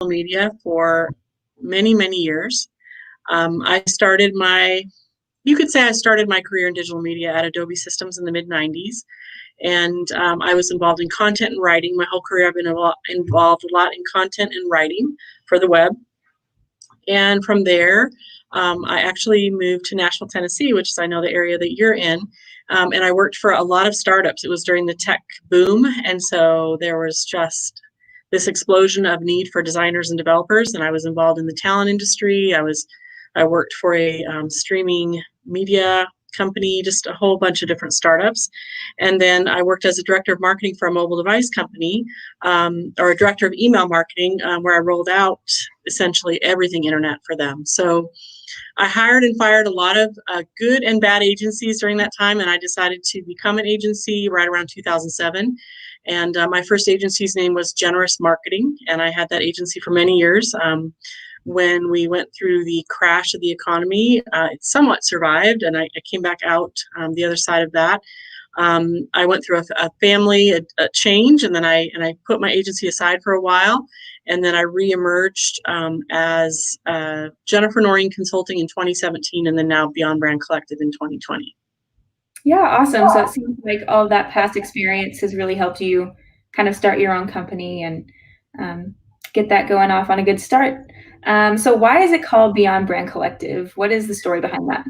media for many, many years. I started my, you could say I started my career in digital media at Adobe Systems in the mid 90s. And I was involved in content and writing. My whole career, I've been involved a lot in content and writing for the web. And from there, I actually moved to Nashville, Tennessee, which is, I know, the area that you're in. And I worked for a lot of startups. It was during the tech boom. And so there was just this explosion of need for designers and developers. And I was involved in the talent industry. I worked for a streaming media company, just a whole bunch of different startups. And then I worked as a director of marketing for a mobile device company, or a director of email marketing, where I rolled out essentially everything internet for them. So I hired and fired a lot of good and bad agencies during that time, and I decided to become an agency right around 2007. And my first agency's name was Generous Marketing, and I had that agency for many years. When we went through the crash of the economy, it somewhat survived, and I came back out the other side of that. I went through a family a change, and then I put my agency aside for a while, and then I reemerged as Jennifer Noreen Consulting in 2017, and then now Beyond Brand Collective in 2020. Yeah, awesome. So it seems like all of that past experience has really helped you kind of start your own company and get that going off on a good start. So why is it called Beyond Brand Collective? What is the story behind that?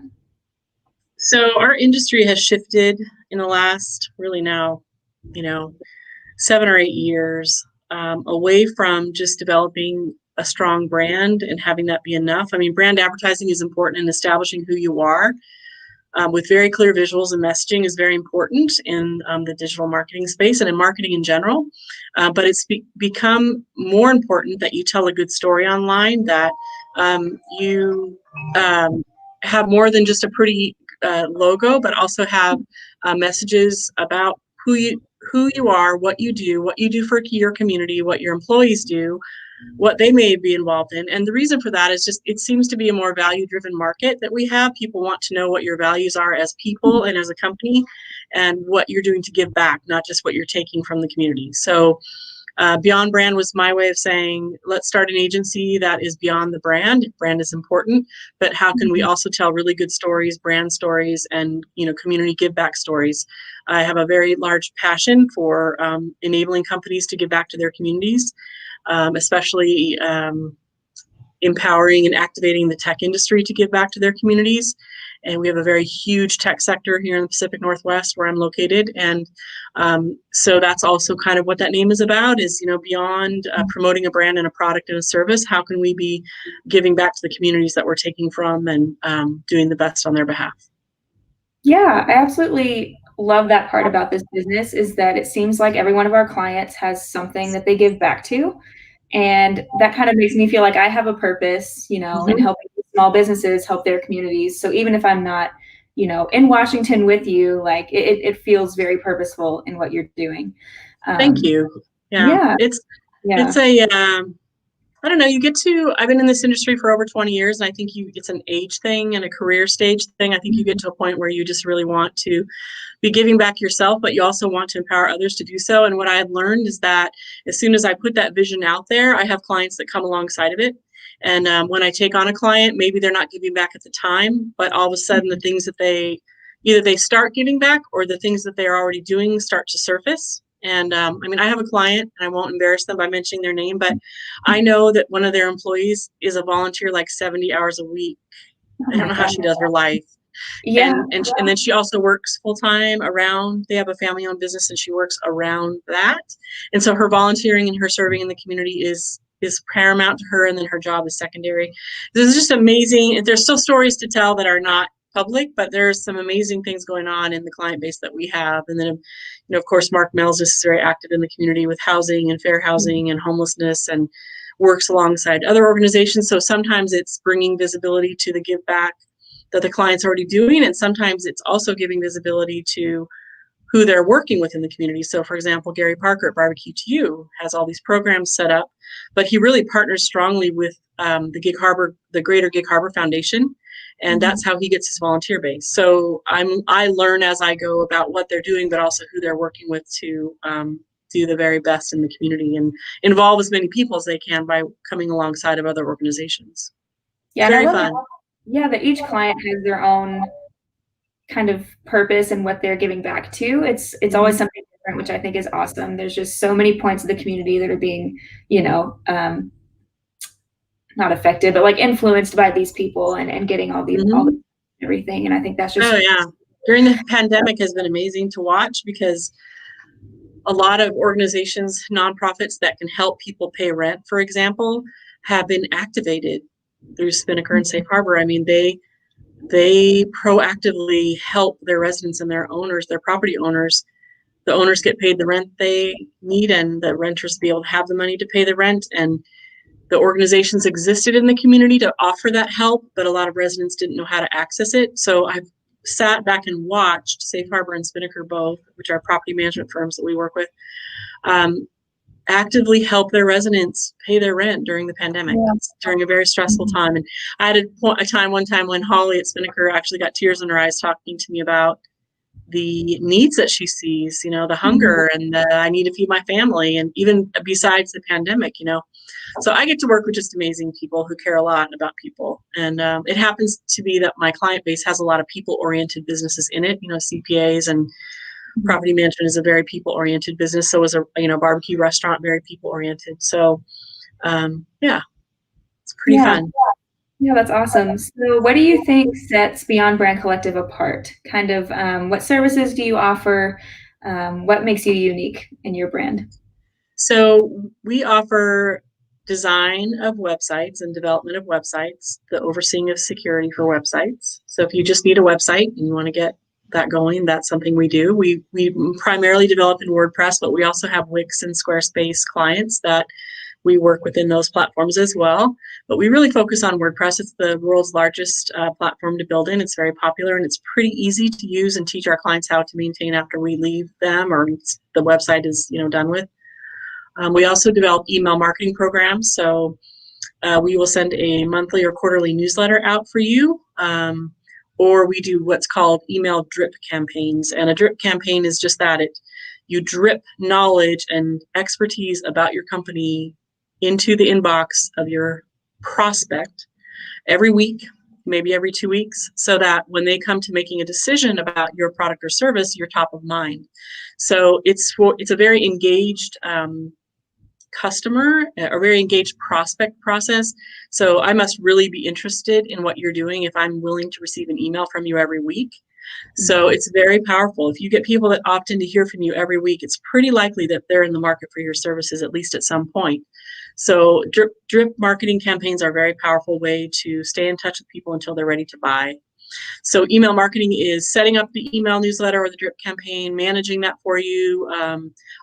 So our industry has shifted in the last, really now, 7 or 8 years, away from just developing a strong brand and having that be enough. I mean, brand advertising is important in establishing who you are, with very clear visuals, and messaging is very important in the digital marketing space and in marketing in general. But it's become more important that you tell a good story online, that you have more than just a pretty logo, but also have messages about who you are, what you do for your community, what your employees do, what they may be involved in. And the reason for that is just, it seems to be a more value-driven market that we have. People want to know what your values are as people and as a company, and what you're doing to give back, not just what you're taking from the community. So Beyond Brand was my way of saying, let's start an agency that is beyond the brand. Brand is important, but how can we also tell really good stories, brand stories, and community give back stories? I have a very large passion for enabling companies to give back to their communities, especially empowering and activating the tech industry to give back to their communities. And we have a very huge tech sector here in the Pacific Northwest, where I'm located. And so that's also kind of what that name is about, is, beyond promoting a brand and a product and a service, how can we be giving back to the communities that we're taking from, and doing the best on their behalf? Yeah, I absolutely love that part about this business, is that it seems like every one of our clients has something that they give back to. And that kind of makes me feel like I have a purpose, in helping small businesses help their communities. So even if I'm not, in Washington with you, like it feels very purposeful in what you're doing. Thank you. Yeah. It's a, I don't know, I've been in this industry for over 20 years, and I think it's an age thing and a career stage thing. I think you get to a point where you just really want to be giving back yourself, but you also want to empower others to do so. And what I have learned is that as soon as I put that vision out there, I have clients that come alongside of it. And when I take on a client, maybe they're not giving back at the time, but all of a sudden the things that either they start giving back, or the things that they are already doing start to surface. And I have a client, and I won't embarrass them by mentioning their name, but I know that one of their employees is a volunteer like 70 hours a week. I don't know how she does her life. Yeah. And then she also works full time around, they have a family owned business, and she works around that. And so her volunteering and her serving in the community is paramount to her, and then her job is secondary. This is just amazing. There's still stories to tell that are not public, but there's some amazing things going on in the client base that we have. And then, of course, Mark Mills is very active in the community with housing and fair housing and homelessness, and works alongside other organizations. So sometimes it's bringing visibility to the give back that the client's already doing, and sometimes it's also giving visibility to who they're working with in the community. So, for example, Gary Parker at Barbecue to You has all these programs set up, but he really partners strongly with the Greater Gig Harbor Foundation, and that's how he gets his volunteer base. So I learn as I go about what they're doing, but also who they're working with to do the very best in the community and involve as many people as they can by coming alongside of other organizations. Yeah, It's and I very love fun. that each client has their own kind of purpose and what they're giving back to. It's always something different, which I think is awesome. There's just so many points of the community that are being, not affected, but like influenced by these people and getting all the everything. And I think that's just during the pandemic has been amazing to watch, because a lot of organizations, nonprofits that can help people pay rent, for example, have been activated through Spinnaker and Safe Harbor. I mean, they proactively help their residents and their owners, their property owners. The owners get paid the rent they need, and the renters be able to have the money to pay the rent. And the organizations existed in the community to offer that help, but a lot of residents didn't know how to access it. So I've sat back and watched Safe Harbor and Spinnaker both, which are property management firms that we work with, actively help their residents pay their rent during the pandemic, during a very stressful time. And I had a time one time when Holly at Spinnaker actually got tears in her eyes talking to me about the needs that she sees, the hunger and the I need to feed my family, and even besides the pandemic, So I get to work with just amazing people who care a lot about people. And it happens to be that my client base has a lot of people-oriented businesses in it, CPAs, and property management is a very people-oriented business. So is a barbecue restaurant, very people-oriented. So it's pretty fun. Yeah, that's awesome. So what do you think sets Beyond Brand Collective apart? Kind of what services do you offer? What makes you unique in your brand? So we offer design of websites and development of websites, the overseeing of security for websites. So if you just need a website and you want to get that going, that's something we do. We primarily develop in WordPress, but we also have Wix and Squarespace clients that we work within those platforms as well. But we really focus on WordPress. It's the world's largest platform to build in. It's very popular, and it's pretty easy to use and teach our clients how to maintain after we leave them or the website is done with. We also develop email marketing programs. So we will send a monthly or quarterly newsletter out for you. Or we do what's called email drip campaigns. And a drip campaign is just that. You drip knowledge and expertise about your company into the inbox of your prospect every week, maybe every 2 weeks, so that when they come to making a decision about your product or service, you're top of mind. So it's a very engaged customer, a very engaged prospect process. So I must really be interested in what you're doing if I'm willing to receive an email from you every week. So it's very powerful. If you get people that opt in to hear from you every week, it's pretty likely that they're in the market for your services, at least at some point. So drip marketing campaigns are a very powerful way to stay in touch with people until they're ready to buy. So email marketing is setting up the email newsletter or the drip campaign, managing that for you,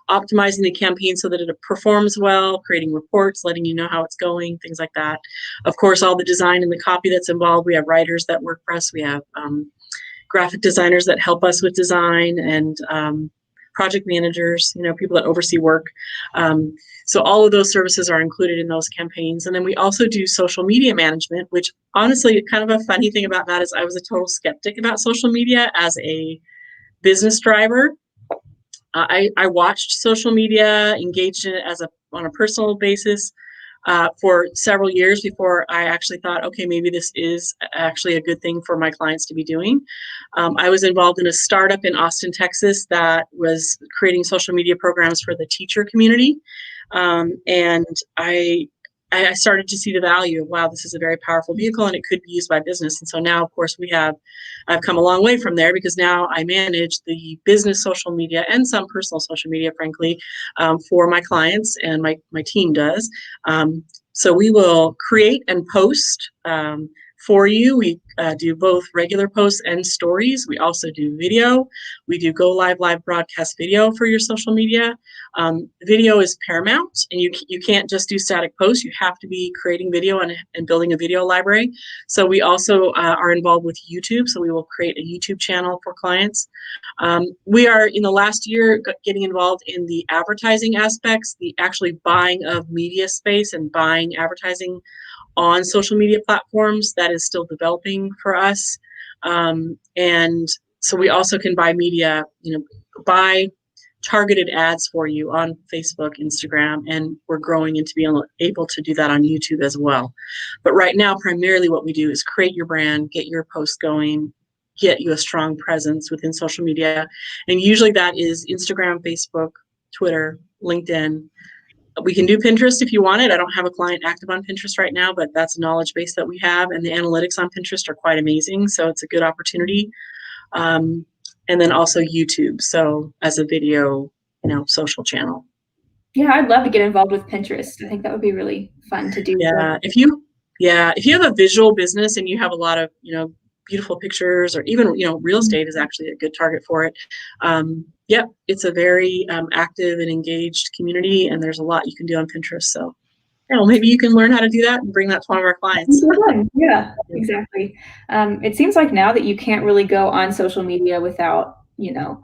optimizing the campaign so that it performs well, creating reports, letting you know how it's going, things like that. Of course, all the design and the copy that's involved. We have writers that work for us. We have graphic designers that help us with design, and project managers, people that oversee work. So all of those services are included in those campaigns. And then we also do social media management, which honestly, kind of a funny thing about that is I was a total skeptic about social media as a business driver. I watched social media, engaged in it on a personal basis for several years before I actually thought, okay, maybe this is actually a good thing for my clients to be doing. I was involved in a startup in Austin, Texas that was creating social media programs for the teacher community. And I started to see the value of, wow, this is a very powerful vehicle and it could be used by business. And so now, of course, I've come a long way from there, because now I manage the business social media and some personal social media, frankly, for my clients, and my team does. So we will create and post for you. We do both regular posts and stories. We also do video. We do go live broadcast video for your social media. Video is paramount, and you can't just do static posts. You have to be creating video and building a video library. So we also are involved with YouTube. So we will create a YouTube channel for clients. We are, in the last year, getting involved in the advertising aspects, the actually buying of media space and buying advertising on social media platforms. That is still developing for us. And so we also can buy media, buy targeted ads for you on Facebook, Instagram, and we're growing into being able to do that on YouTube as well. But right now, primarily what we do is create your brand, get your post going, get you a strong presence within social media. And usually that is Instagram, Facebook, Twitter, LinkedIn. We can do Pinterest if you want it. I don't have a client active on Pinterest right now, but that's a knowledge base that we have. And the analytics on Pinterest are quite amazing. So it's a good opportunity. And then also YouTube. So as a video, social channel. Yeah, I'd love to get involved with Pinterest. I think that would be really fun to do. Yeah. If you have a visual business and you have a lot of, beautiful pictures, or even, real estate is actually a good target for it. Yep. It's a very active and engaged community, and there's a lot you can do on Pinterest. So, maybe you can learn how to do that and bring that to one of our clients. Yeah, exactly. It seems like now that you can't really go on social media without,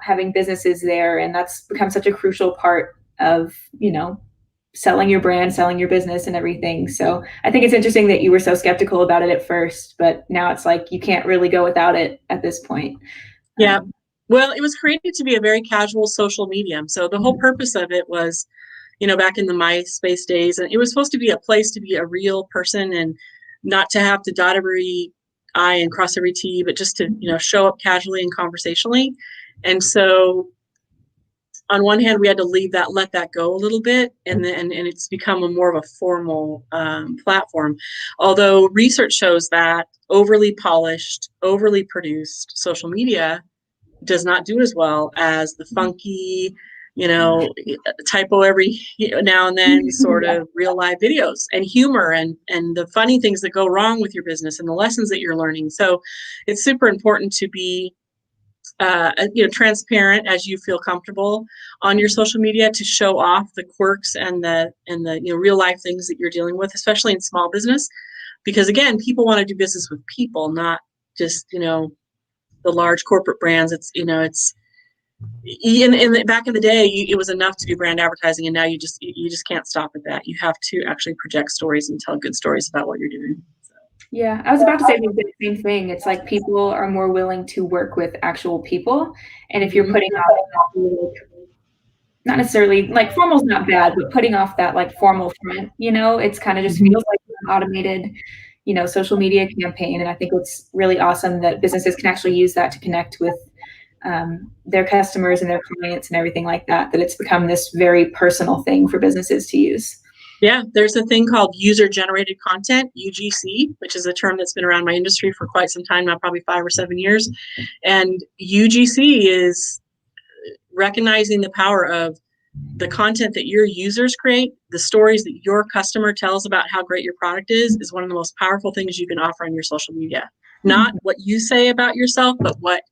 having businesses there, and that's become such a crucial part of, selling your brand, selling your business and everything. So I think it's interesting that you were so skeptical about it at first, but now it's like you can't really go without it at this point. Yeah. Well, it was created to be a very casual social medium. So the whole purpose of it was, back in the MySpace days, and it was supposed to be a place to be a real person and not to have to dot every I and cross every T, but just to, show up casually and conversationally. And so on one hand, we had to let that go a little bit, and it's become more of a formal platform. Although research shows that overly polished, overly produced social media does not do as well as the funky, typo every now and then sort of real live videos and humor and the funny things that go wrong with your business and the lessons that you're learning. So it's super important to be transparent as you feel comfortable on your social media, to show off the quirks and the real life things that you're dealing with, especially in small business, because again, people want to do business with people, not just the large corporate brands. It's back in the day, it was enough to do brand advertising, and now you just can't stop at that. You have to actually project stories and tell good stories about what you're doing. Yeah, I was about to say the same thing. It's like people are more willing to work with actual people. And if you're putting off, not necessarily, like formal's not bad, but putting off that like formal front, it's kind of just feels like an automated, social media campaign. And I think it's really awesome that businesses can actually use that to connect with their customers and their clients and everything like that, that it's become this very personal thing for businesses to use. Yeah, there's a thing called user-generated content, UGC, which is a term that's been around my industry for quite some time now, probably 5 or 7 years. And UGC is recognizing the power of the content that your users create, the stories that your customer tells about how great your product is one of the most powerful things you can offer on your social media. Not what you say about yourself, but what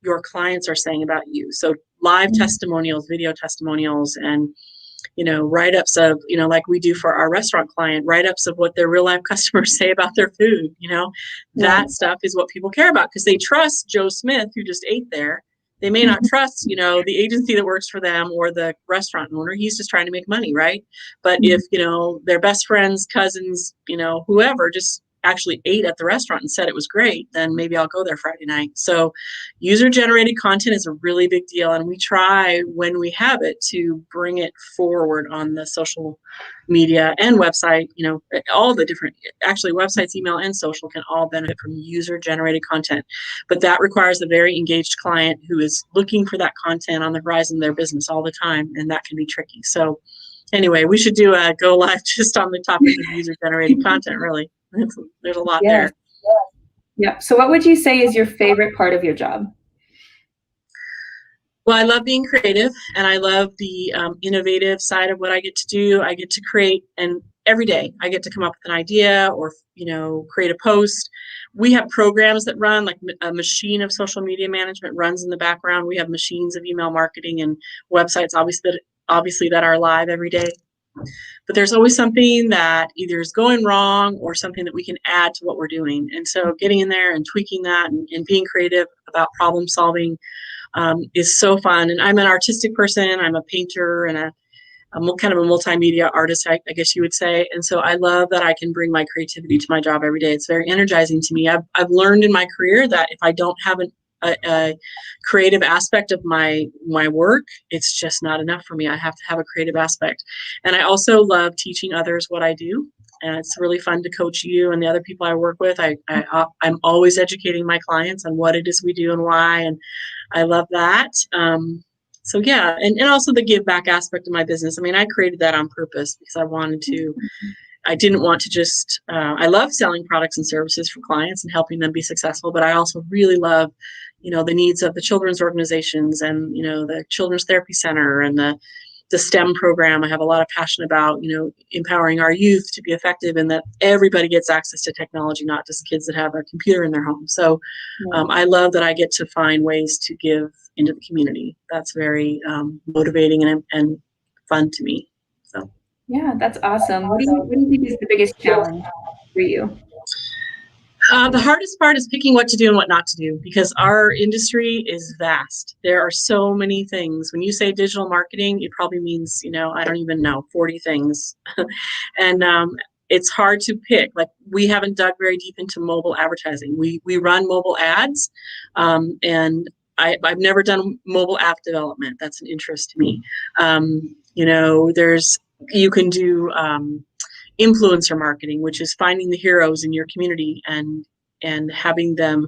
your clients are saying about you. So live testimonials, video testimonials, and write-ups of, like we do for our restaurant client, write-ups of what their real life customers say about their food. That stuff is what people care about, because they trust Joe Smith, who just ate there. They may not trust, the agency that works for them or the restaurant owner. He's just trying to make money, right? But if, their best friends, cousins, whoever just actually ate at the restaurant and said it was great, then maybe I'll go there Friday night. So user-generated content is a really big deal, and we try, when we have it, to bring it forward on the social media and website. All the different, actually websites, email, and social can all benefit from user-generated content, but that requires a very engaged client who is looking for that content on the horizon of their business all the time, and that can be tricky. So anyway, we should do a go live just on the topic of user-generated content, really. There's a lot there. Yeah. So what would you say is your favorite part of your job? Well, I love being creative, and I love the innovative side of what I get to do. I get to create, and every day I get to come up with an idea or, create a post. We have programs that run, like a machine of social media management runs in the background. We have machines of email marketing and websites, obviously that are live every day. But there's always something that either is going wrong or something that we can add to what we're doing. And so getting in there and tweaking that and being creative about problem solving is so fun. And I'm an artistic person. I'm a painter and I'm kind of a multimedia artist, I guess you would say. And so I love that I can bring my creativity to my job every day. It's very energizing to me. I've learned in my career that if I don't have a creative aspect of my work, it's just not enough for me. I have to have a creative aspect. And I also love teaching others what I do. And it's really fun to coach you and the other people I work with. I'm always educating my clients on what it is we do and why, and I love that. So yeah, and also the give back aspect of my business. I mean, I created that on purpose because I didn't want to just, I love selling products and services for clients and helping them be successful, but I also really love, the needs of the children's organizations and, the Children's Therapy Center and the STEM program. I have a lot of passion about, empowering our youth to be effective and that everybody gets access to technology, not just kids that have a computer in their home. So I love that I get to find ways to give into the community. That's very motivating and fun to me. So. Yeah, that's awesome. What do you think is the biggest challenge for you? The hardest part is picking what to do and what not to do because our industry is vast. There are so many things. When you say digital marketing, it probably means, I don't even know, 40 things. And it's hard to pick. Like, we haven't dug very deep into mobile advertising. We run mobile ads, and I've never done mobile app development. That's an interest to me. You can do influencer marketing, which is finding the heroes in your community and having them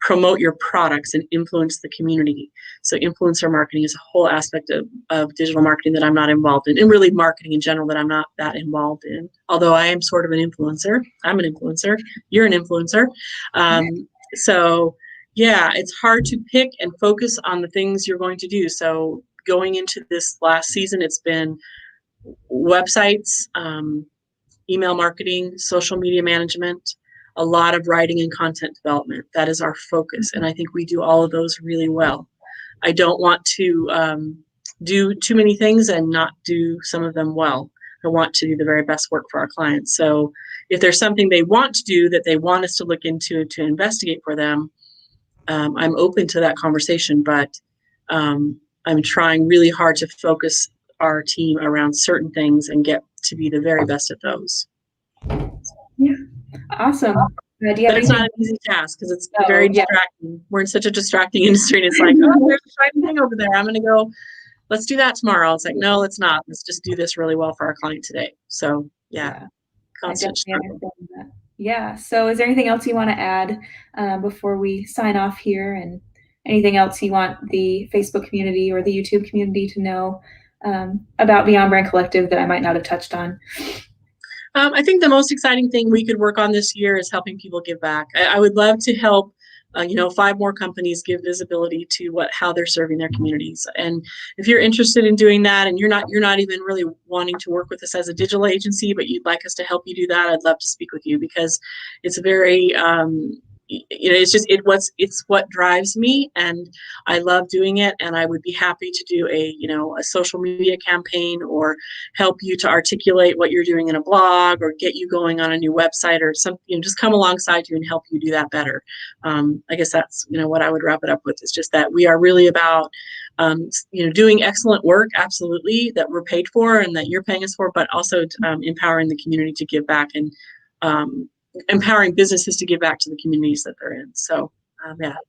promote your products and influence the community. So influencer marketing is a whole aspect of digital marketing that I'm not involved in, and really marketing in general that I'm not that involved in. Although I am sort of an influencer. I'm an influencer. You're an influencer. So yeah, it's hard to pick and focus on the things you're going to do. So going into this last season, it's been websites, email marketing, social media management, a lot of writing and content development. That is our focus. And I think we do all of those really well. I don't want to do too many things and not do some of them well. I want to do the very best work for our clients. So if there's something they want to do that they want us to look into to investigate for them, I'm open to that conversation, but I'm trying really hard to focus our team around certain things and get to be the very best at those. Yeah, awesome. But it's not an easy task because it's very distracting. We're in such a distracting industry, and it's like, oh, there's a shiny thing over there. I'm going to go, let's do that tomorrow. It's like, no, let's not. Let's just do this really well for our client today. So yeah. Constant struggle. Yeah. So is there anything else you want to add before we sign off here, and anything else you want the Facebook community or the YouTube community to know about Beyond Brand Collective that I might not have touched on? I think the most exciting thing we could work on this year is helping people give back. I would love to help 5 more companies give visibility to how they're serving their communities. And if you're interested in doing that, and you're not even really wanting to work with us as a digital agency, but you'd like us to help you do that, I'd love to speak with you because it's very it's what drives me, and I love doing it. And I would be happy to do a social media campaign or help you to articulate what you're doing in a blog or get you going on a new website or something, just come alongside you and help you do that better. I guess that's, what I would wrap it up with, is just that we are really about, doing excellent work, absolutely, that we're paid for and that you're paying us for, but also empowering the community to give back and empowering businesses to give back to the communities that they're in. So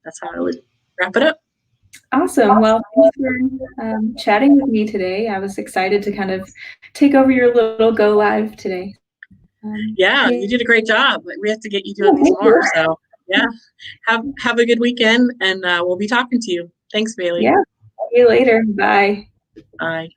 that's how I would wrap it up. Awesome. Well, thanks for chatting with me today. I was excited to kind of take over your little go live today. You did a great job. We have to get you doing these more. So yeah, have a good weekend, and we'll be talking to you. Thanks, Bailey. Yeah. See you later. Bye. Bye.